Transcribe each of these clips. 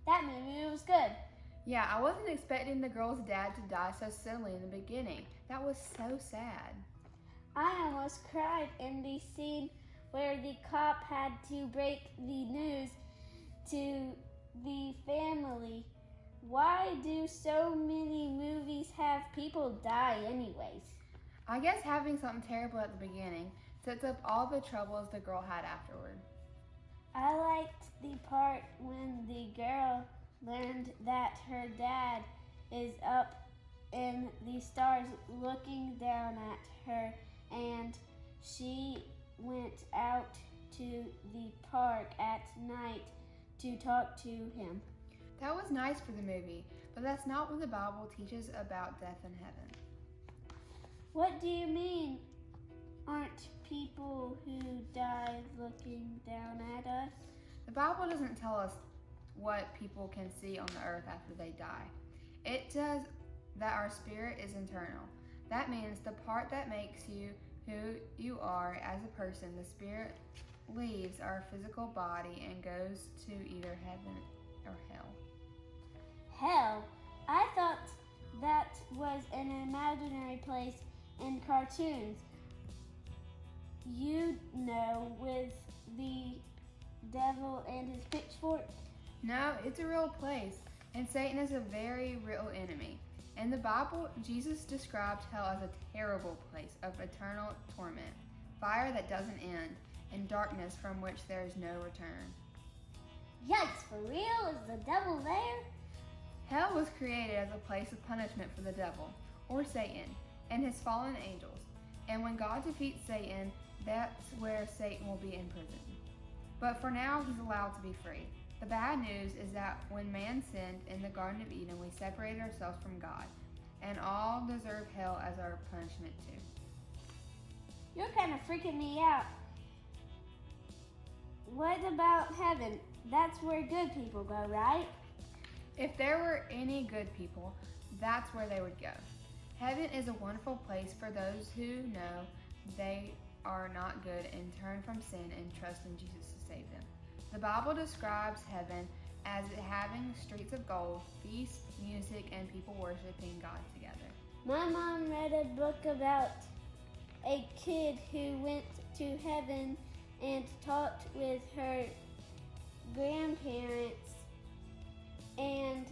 That movie was good. Yeah, I wasn't expecting the girl's dad to die so suddenly in the beginning. That was so sad. I almost cried in the scene where the cop had to break the news to the family. Why do so many movies have people die anyways? I guess having something terrible at the beginning sets up all the troubles the girl had afterward. I liked the part when the girl learned that her dad is up in the stars looking down at her, and she went out to the park at night to talk to him. That was nice for the movie, but that's not what the Bible teaches about death and heaven. What do you mean? Aren't people who die looking down at us? The Bible doesn't tell us what people can see on the earth after they die. It says that our spirit is eternal. That means the part that makes you who you are as a person, the spirit leaves our physical body and goes to either heaven or hell. Hell? I thought that was an imaginary place in cartoons. You know, with the devil and his pitchfork. No, it's a real place, and Satan is a very real enemy. In the Bible, Jesus described hell as a terrible place of eternal torment, fire that doesn't end, and darkness from which there is no return. Yikes, for real? Is the devil there? Hell was created as a place of punishment for the devil, or Satan, and his fallen angels. And when God defeats Satan, that's where Satan will be in prison. But for now, he's allowed to be free. The bad news is that when man sinned in the Garden of Eden, we separated ourselves from God, and all deserve hell as our punishment too. You're kind of freaking me out. What about heaven? That's where good people go, right? If there were any good people, that's where they would go. Heaven is a wonderful place for those who know they are not good and turn from sin and trust in Jesus to save them. The Bible describes heaven as having streets of gold, feasts, music, and people worshiping God together. My mom read a book about a kid who went to heaven and talked with her grandparents and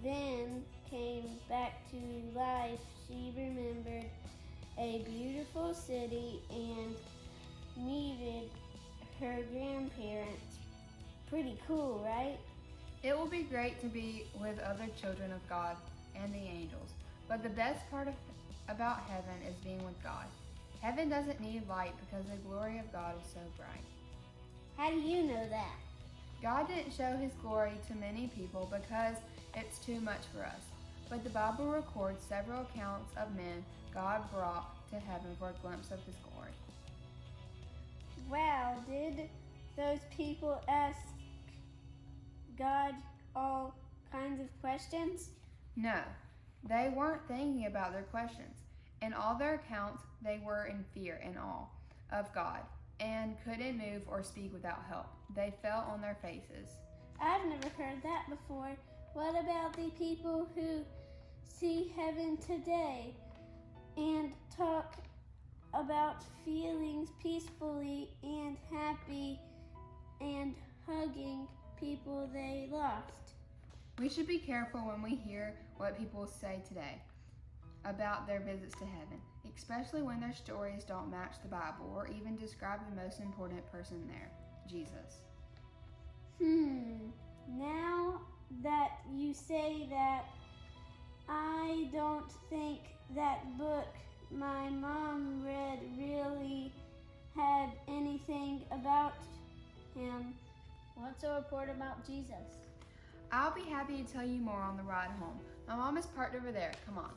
then came back to life. She remembered a beautiful city and meted her grandparents. Pretty cool, right? It will be great to be with other children of God and the angels, but the best part about heaven is being with God. Heaven doesn't need light because the glory of God is so bright. How do you know that? God didn't show his glory to many people because it's too much for us. But the Bible records several accounts of men God brought to heaven for a glimpse of his glory. Wow, did those people ask God all kinds of questions? No, they weren't thinking about their questions. In all their accounts, they were in fear and awe of God and couldn't move or speak without help. They fell on their faces. I've never heard that before. What about the people who see heaven today and talk about feelings peacefully and happy and hugging people they lost? We should be careful when we hear what people say today about their visits to heaven, especially when their stories don't match the Bible or even describe the most important person there, Jesus. Now that you say that, I don't think that book my mom read really had anything about him. What's a report about Jesus? I'll be happy to tell you more on the ride home. My mom is parked over there. Come on.